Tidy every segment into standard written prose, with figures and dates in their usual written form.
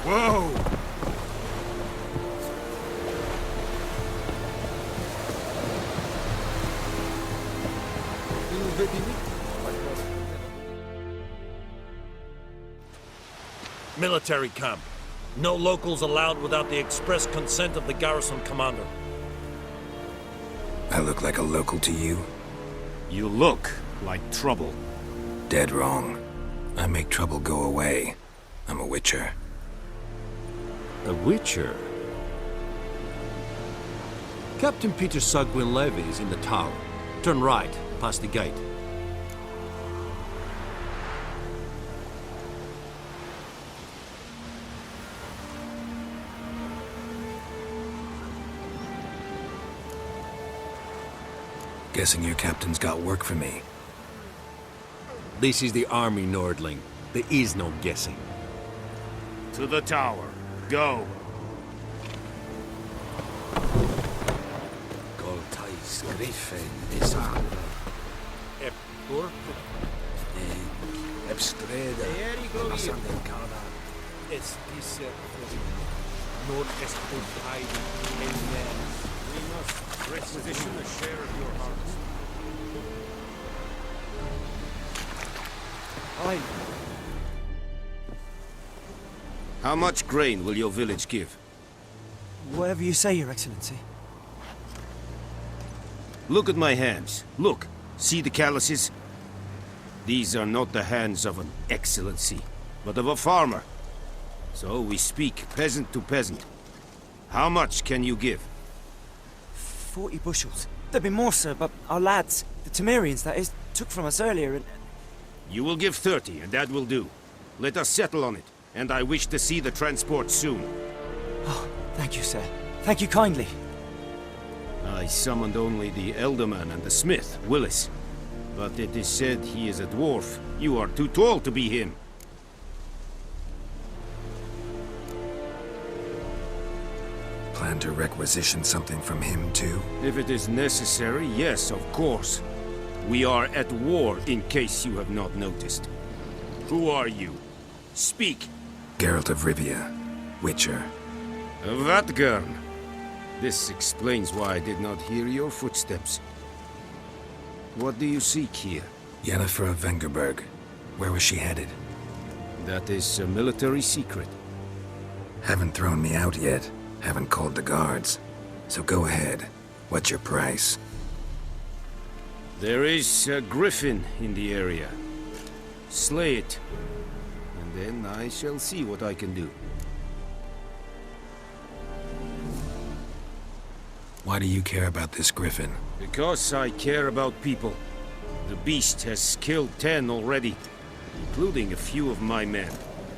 Whoa! Military camp. No locals allowed without the express consent of the garrison commander. I look like a local to you? You look like trouble. Dead wrong. I make trouble go away. I'm a witcher. A witcher? Captain Peter Sugwin Levy is in the tower. Turn right, past the gate. Guessing your captain's got work for me. This is the army, Nordling. There is no guessing. To the tower. Go. Goltais Griffin is Arbor. Huerto. Ebstreda. Masandencada. Es dice non es Amen. We must requisition a share of your harvest. How much grain will your village give? Whatever you say, Your Excellency. Look at my hands. Look. See the calluses? These are not the hands of an excellency, but of a farmer. So we speak peasant to peasant. How much can you give? 40 bushels. There'd be more, sir, but our lads, the Temerians, that is, took from us earlier and... You will give 30, and that will do. Let us settle on it, and I wish to see the transport soon. Oh, thank you, sir. Thank you kindly. I summoned only the Elderman and the smith, Willis. But it is said he is a dwarf. You are too tall to be him. Plan to requisition something from him, too? If it is necessary, yes, of course. We are at war, in case you have not noticed. Who are you? Speak. Geralt of Rivia, Witcher. Vatgern. This explains why I did not hear your footsteps. What do you seek here? Yennefer of Vengerberg. Where was she headed? That is a military secret. Haven't thrown me out yet. Haven't called the guards. So go ahead. What's your price? There is a griffin in the area. Slay it. And then I shall see what I can do. Why do you care about this griffin? Because I care about people. The beast has killed 10 already, including a few of my men.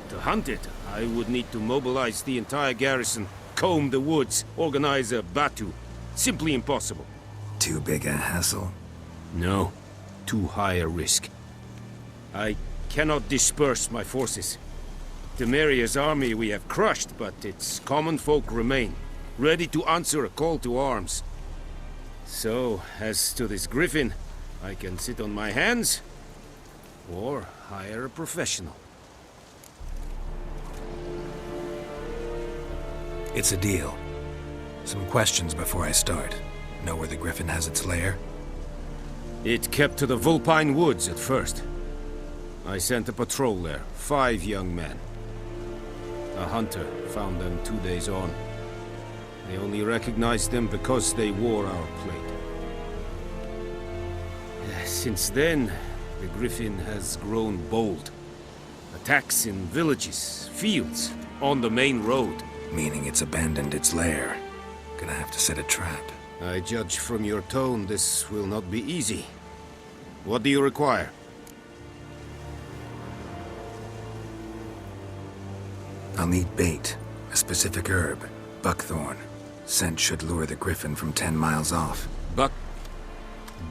To hunt it, I would need to mobilize the entire garrison, comb the woods, organize a batu. Simply impossible. Too big a hassle? No, too high a risk. I cannot disperse my forces. Temeria's army we have crushed, but its common folk remain, ready to answer a call to arms. So, as to this griffin, I can sit on my hands, or hire a professional. It's a deal. Some questions before I start. Know where the griffin has its lair? It kept to the Vulpine Woods at first. I sent a patrol there, 5 young men. A hunter found them 2 days on. They only recognized them because they wore our plate. Since then, the griffin has grown bold. Attacks in villages, fields, on the main road. Meaning it's abandoned its lair. Gonna have to set a trap. I judge from your tone this will not be easy. What do you require? I'll need bait. A specific herb. Buckthorn. Scent should lure the griffin from 10 miles off.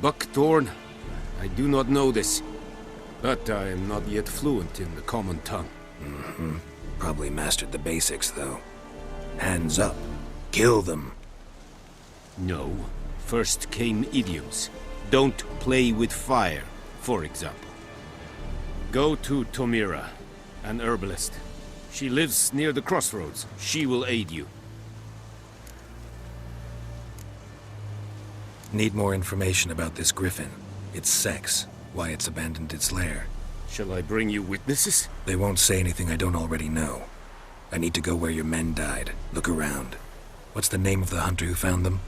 Buckthorn? I do not know this. But I am not yet fluent in the common tongue. Mm-hmm. Probably mastered the basics, though. Hands up. Kill them. No. First came idioms. Don't play with fire, for example. Go to Tomira, an herbalist. She lives near the crossroads. She will aid you. Need more information about this griffin. Its sex, why it's abandoned its lair. Shall I bring you witnesses? They won't say anything I don't already know. I need to go where your men died. Look around. What's the name of the hunter who found them?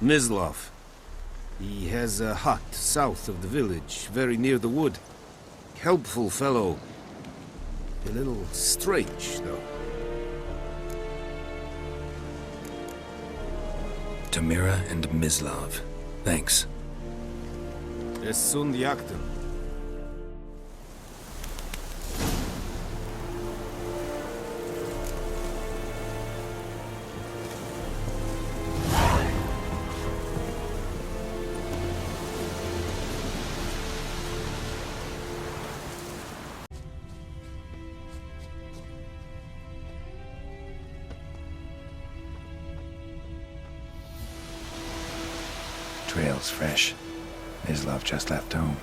Mislav. He has a hut south of the village, very near the wood. Helpful fellow. A little strange, though. Tamira and Mislav. Thanks. Es sunt jakten. Trail's fresh. Mislav just left home.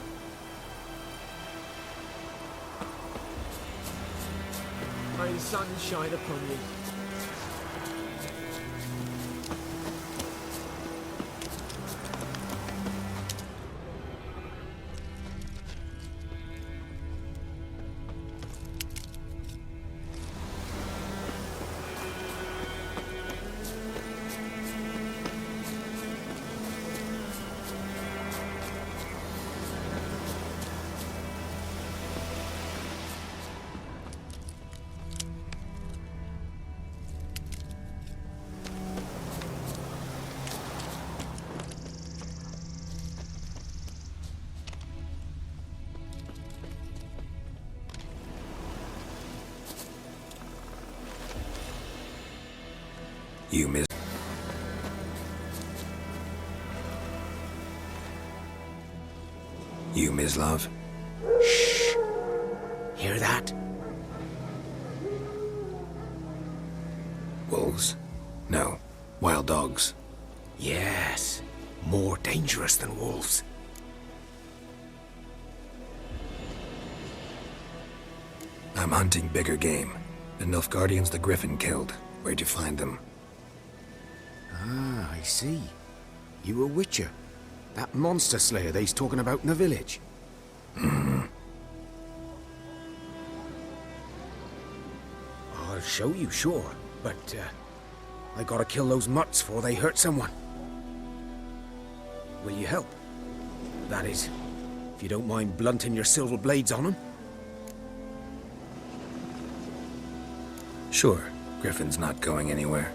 May the sun shine upon you. You, Mislav? Shh! Hear that? Wolves? No. Wild dogs. Yes. More dangerous than wolves. I'm hunting bigger game. The Nilfgaardians the Griffin killed. Where'd you find them? Ah, I see. You a witcher. That monster slayer they's talking about in the village. I'll show you, sure. But, I gotta kill those mutts before they hurt someone. Will you help? That is, if you don't mind blunting your silver blades on them. Sure. Griffin's not going anywhere.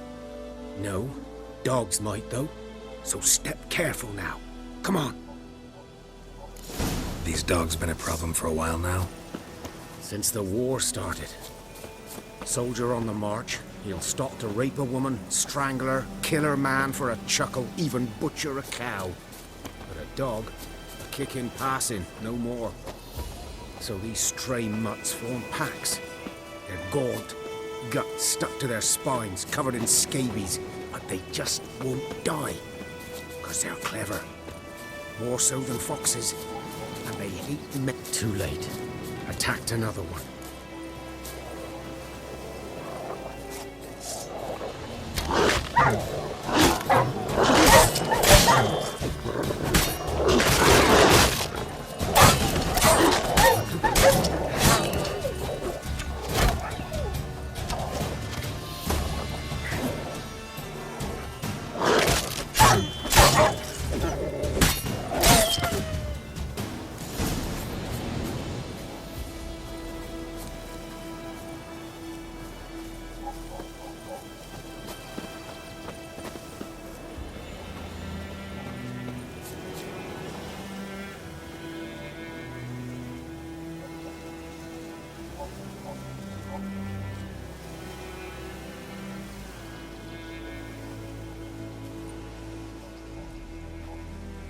No. Dogs might, though. So step careful now. Come on. These dogs been a problem for a while now? Since the war started. Soldier on the march, he'll stop to rape a woman, strangle her, kill her man for a chuckle, even butcher a cow. But a dog, a kick in passing, no more. So these stray mutts form packs. They're gaunt, guts stuck to their spines, covered in scabies, but they just won't die. 'Cause they're clever. More so than foxes. And they hate the men. Too late. Attacked another one.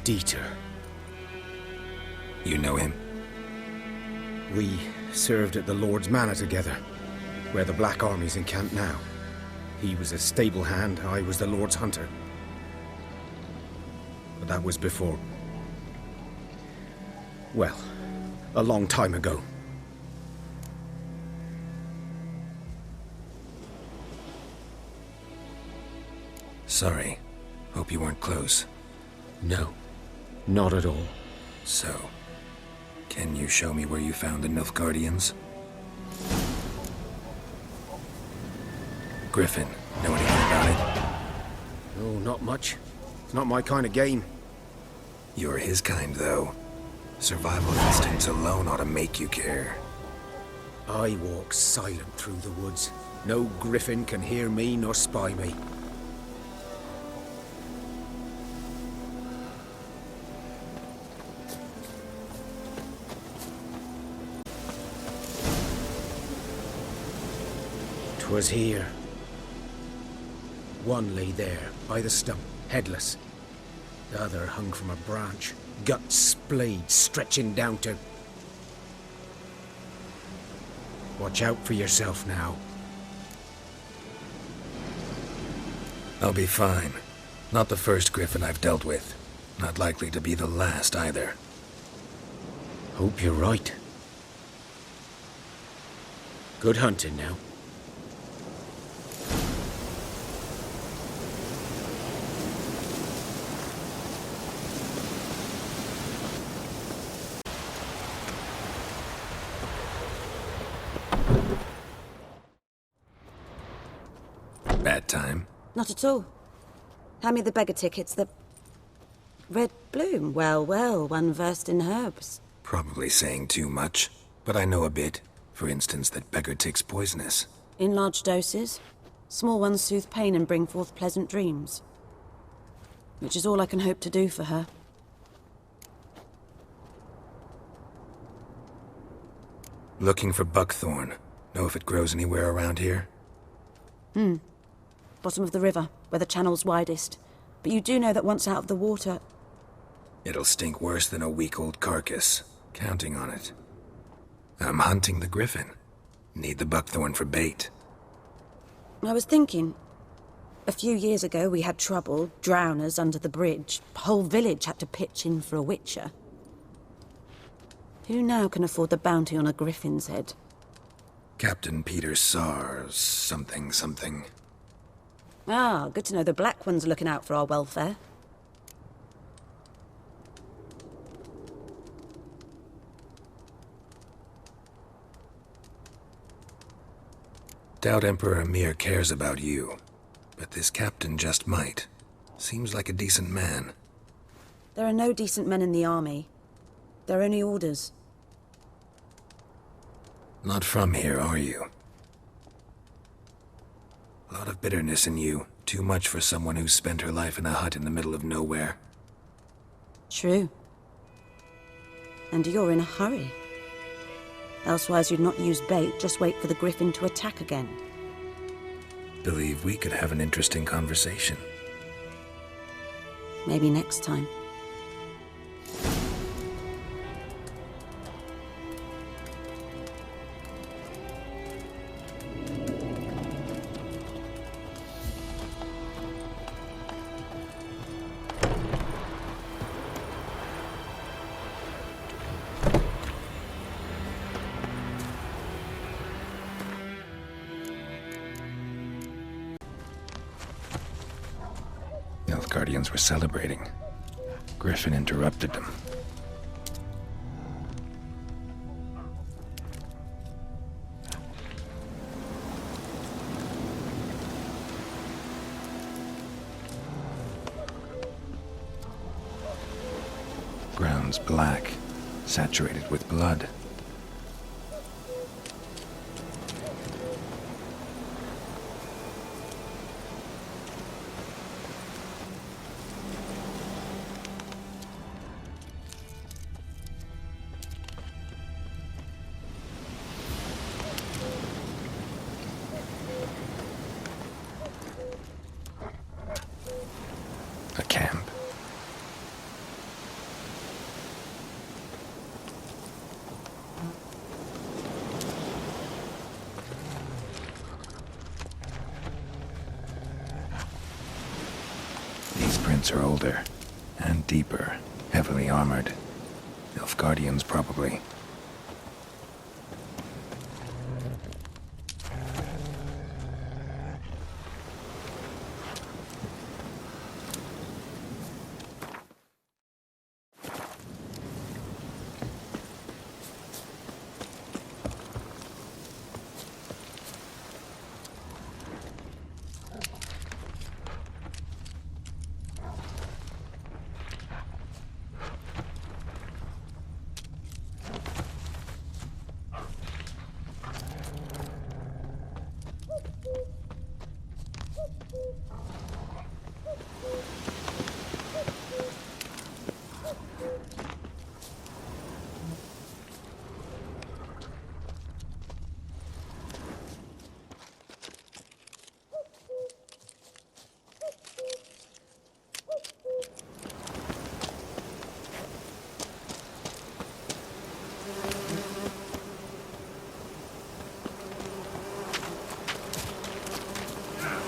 Dieter. You know him? We served at the Lord's Manor together, where the Black Army's encamped now. He was a stable hand, I was the Lord's hunter. But that was before... well, a long time ago. Sorry. Hope you weren't close. No, not at all. So, can you show me where you found the Nilfgaardians? Griffin, know anything about it? Oh, not much. It's not my kind of game. You're his kind, though. Survival instincts alone ought to make you care. I walk silent through the woods. No griffin can hear me nor spy me. "'Twas here. One lay there, by the stump, headless. The other hung from a branch, guts splayed, stretching down to... Watch out for yourself now." I'll be fine. Not the first griffin I've dealt with. Not likely to be the last, either. Hope you're right. Good hunting now. Bad time? Not at all. Hand me the beggar tickets, the... Red bloom. Well, well, one versed in herbs. Probably saying too much, but I know a bit. For instance, that beggar tick's poisonous. In large doses. Small ones soothe pain and bring forth pleasant dreams. Which is all I can hope to do for her. Looking for buckthorn. Know if it grows anywhere around here? Bottom of the river, where the channel's widest. But you do know that once out of the water... It'll stink worse than a week-old carcass. Counting on it. I'm hunting the griffin. Need the buckthorn for bait. I was thinking... A few years ago we had trouble, drowners under the bridge. Whole village had to pitch in for a witcher. Who now can afford the bounty on a griffin's head? Captain Peter Sars, something. Ah, good to know the Black One's looking out for our welfare. Doubt Emperor Emir cares about you, but this captain just might. Seems like a decent man. There are no decent men in the army. They're only orders. Not from here, are you? A lot of bitterness in you. Too much for someone who's spent her life in a hut in the middle of nowhere. True. And you're in a hurry. Elsewise you'd not use bait, just wait for the griffin to attack again. Believe we could have an interesting conversation. Maybe next time. Nilfgaardians were celebrating. Griffin interrupted them. Ground's black, saturated with blood. A camp. These prints are older and deeper, heavily armored. Nilfgaardians, probably.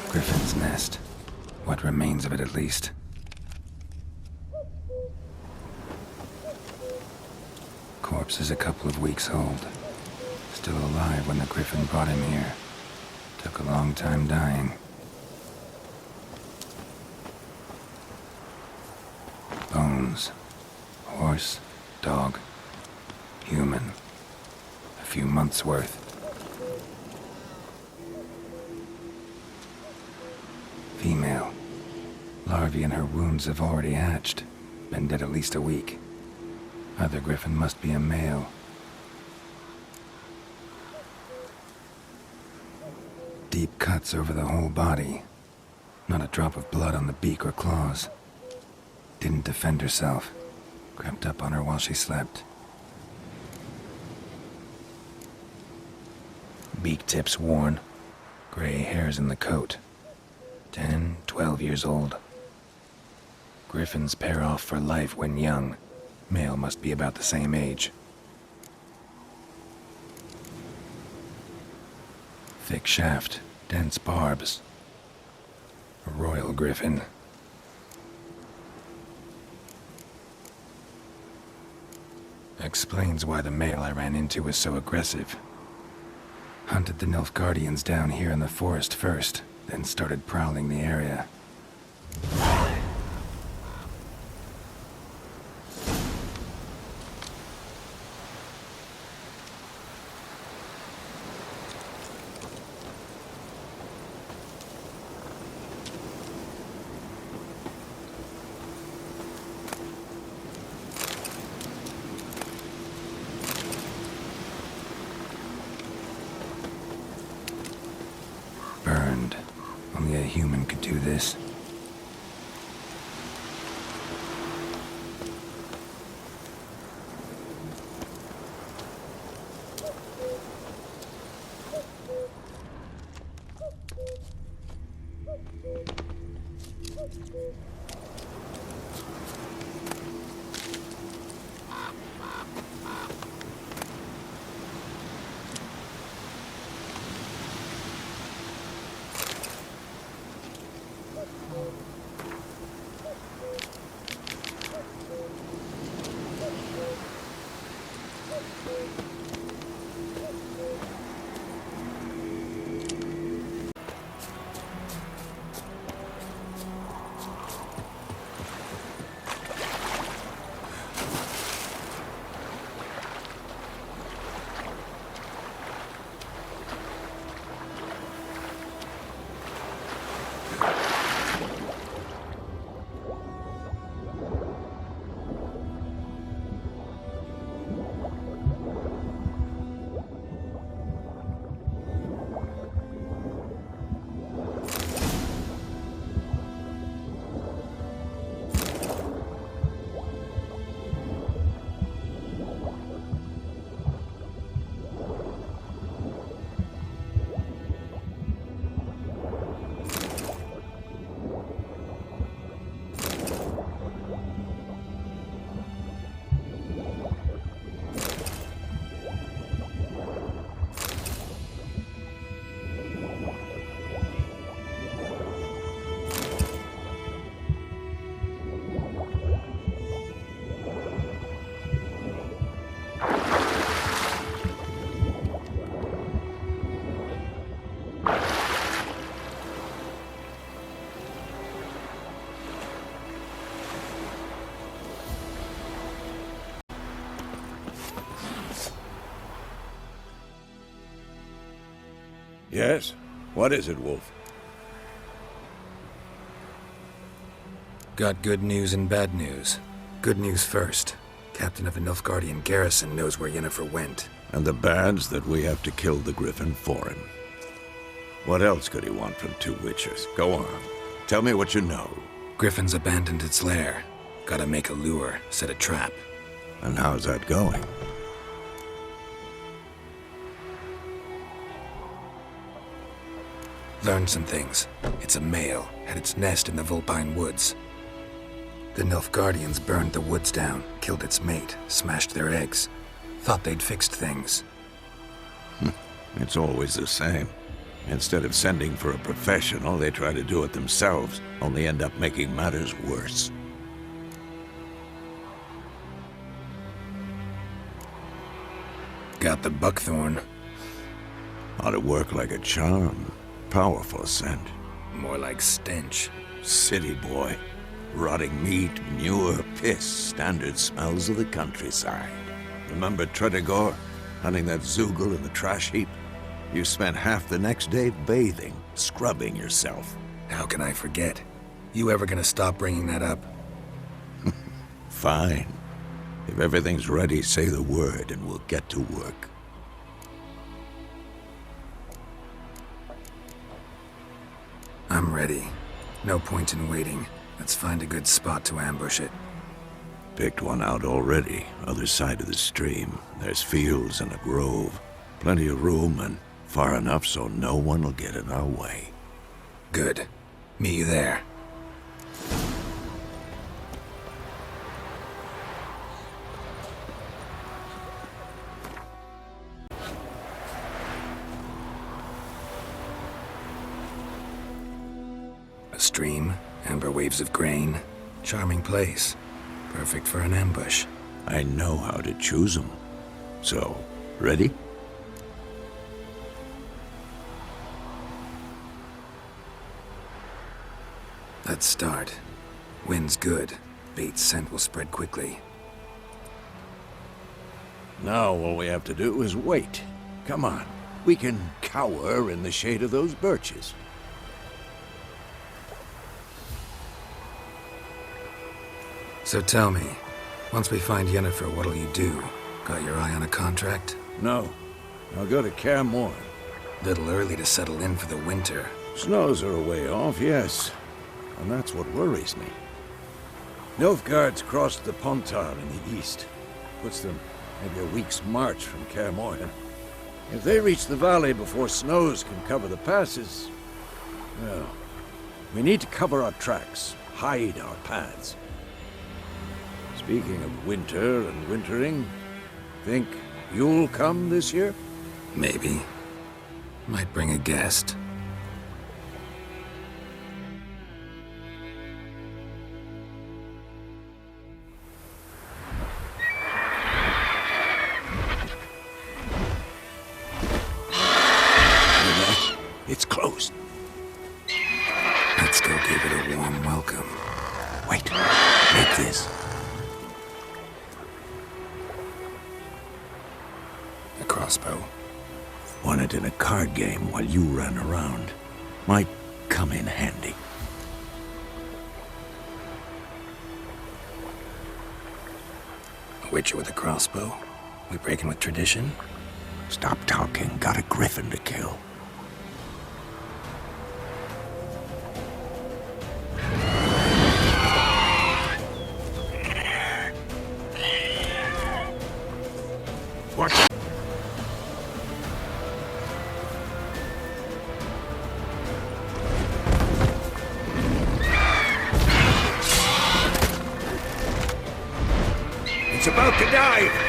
Griffin's nest. What remains of it, at least. Corpse is a couple of weeks old. Still alive when the Griffin brought him here. Took a long time dying. Bones. Horse, dog, human. A few months' worth. Female. Larvae in her wounds have already hatched. Been dead at least a week. Other Griffin must be a male. Deep cuts over the whole body. Not a drop of blood on the beak or claws. Didn't defend herself. Crept up on her while she slept. Beak tips worn. Gray hairs in the coat. 10, 12 years old. Griffins pair off for life when young. Male must be about the same age. Thick shaft, dense barbs. A royal griffin. Explains why the male I ran into was so aggressive. Hunted the Nilfgaardians down here in the forest first, then started prowling the area. Burned. Only a human could do this. Yes? What is it, Wolf? Got good news and bad news. Good news first. Captain of the Nilfgaardian garrison knows where Yennefer went. And the bad's that we have to kill the Griffin for him. What else could he want from two witchers? Go on. Tell me what you know. Griffin's abandoned its lair. Gotta make a lure, set a trap. And how's that going? Learned some things. It's a male, had its nest in the Vulpine Woods. The Nilfgaardians burned the woods down, killed its mate, smashed their eggs. Thought they'd fixed things. It's always the same. Instead of sending for a professional, they try to do it themselves, only end up making matters worse. Got the buckthorn. Ought to work like a charm. Powerful scent. More like stench. City boy. Rotting meat, manure, piss, standard smells of the countryside. Remember Tredegor? Hunting that Zoogle in the trash heap? You spent half the next day bathing, scrubbing yourself. How can I forget? You ever gonna stop bringing that up? Fine. If everything's ready, say the word and we'll get to work. I'm ready. No point in waiting. Let's find a good spot to ambush it. Picked one out already, other side of the stream. There's fields and a grove. Plenty of room and far enough so no one will get in our way. Good. Meet you there. A stream, amber waves of grain. Charming place. Perfect for an ambush. I know how to choose them. So, ready? Let's start. Wind's good. Bait's scent will spread quickly. Now all we have to do is wait. Come on. We can cower in the shade of those birches. So tell me, once we find Yennefer, what'll you do? Got your eye on a contract? No. I'll go to Kaer Morhen. Little early to settle in for the winter. Snows are a way off, yes. And that's what worries me. Nilfgaard's crossed the Pontar in the east. Puts them maybe a week's march from Kaer Morhen. If they reach the valley before snows can cover the passes, well, we need to cover our tracks, hide our paths. Speaking of winter and wintering, think you'll come this year? Maybe. Might bring a guest. It's closed. Let's go give it a warm welcome. Wait, take this. A crossbow. Won it in a card game while you ran around. Might come in handy. A witcher with a crossbow? We breaking with tradition? Stop talking. Got a griffin to kill. What? It's about to die!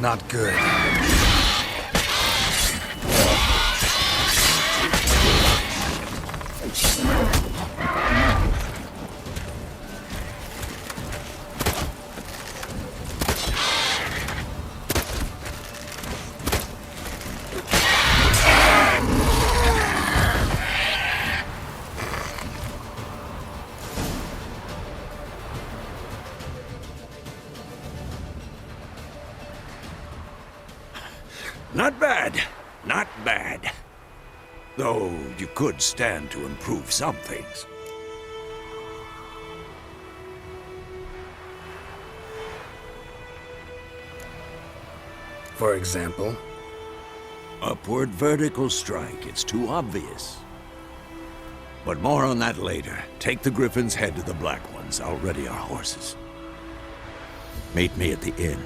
not good. Not bad. Not bad. Though you could stand to improve some things. For example? Upward vertical strike. It's too obvious. But more on that later. Take the Griffin's head to the Black Ones. I'll ready our horses. Meet me at the inn.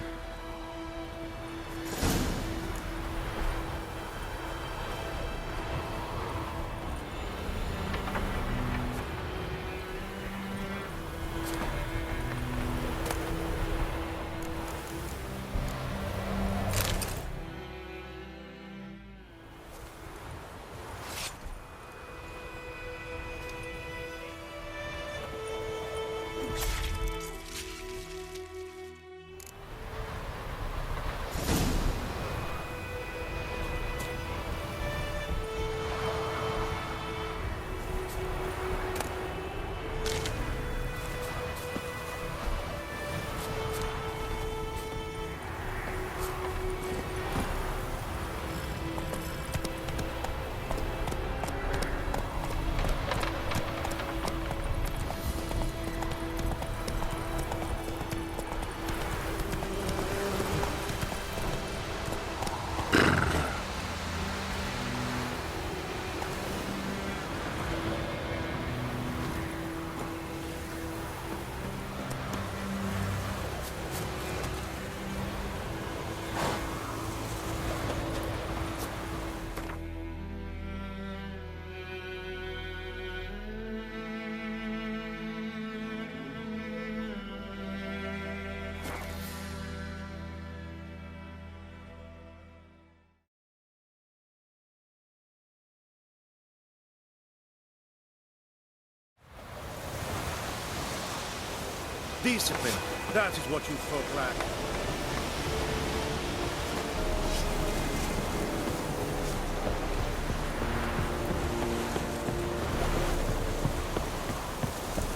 Discipline. That is what you folk lack.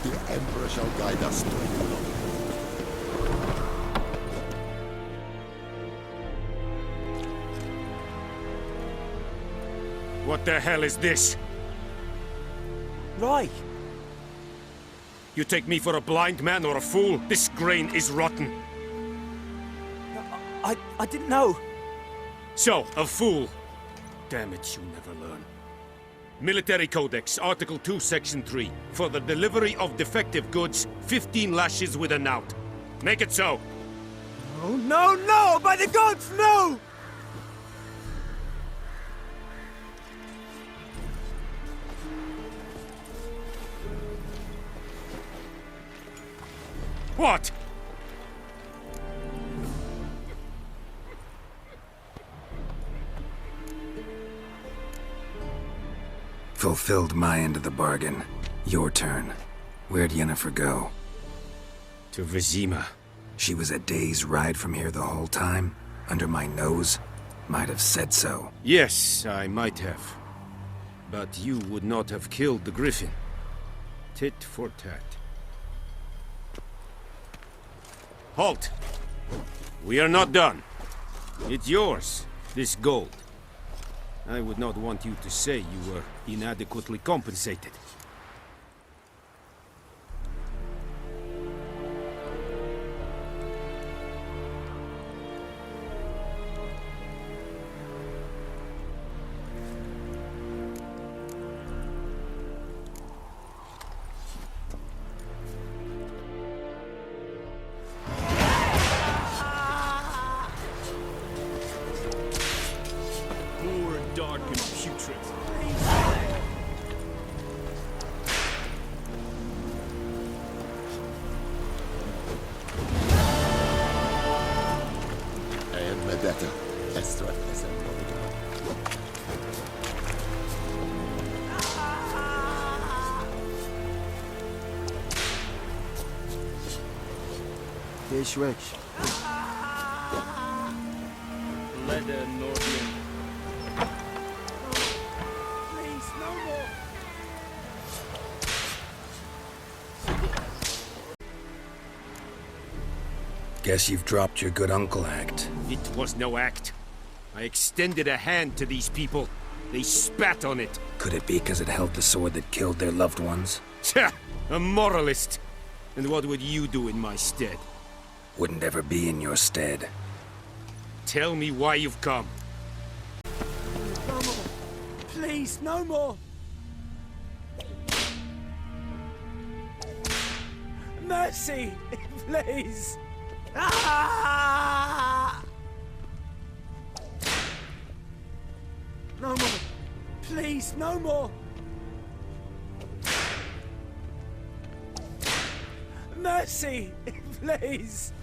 The Emperor shall guide us to you. What the hell is this? Right. You take me for a blind man or a fool? This grain is rotten. I didn't know. So, a fool. Damn it, you never learn. Military Codex, Article 2, Section 3. For the delivery of defective goods, 15 lashes with a knout. Make it so. Oh, no, no! By the gods, no! What? Fulfilled my end of the bargain. Your turn. Where'd Yennefer go? To Vizima. She was a day's ride from here the whole time? Under my nose? Might have said so. Yes, I might have. But you would not have killed the Griffin. Tit for tat. Halt! We are not done. It's yours, this gold. I would not want you to say you were inadequately compensated. Geschwätz. Leather Northern. Please, no more. Guess you've dropped your good uncle act. It was no act. I extended a hand to these people. They spat on it. Could it be because it held the sword that killed their loved ones? Tja, a moralist. And what would you do in my stead? Wouldn't ever be in your stead. Tell me why you've come. No more. Please, no more. Mercy, please. Ah! No more. Please, no more. Mercy, please.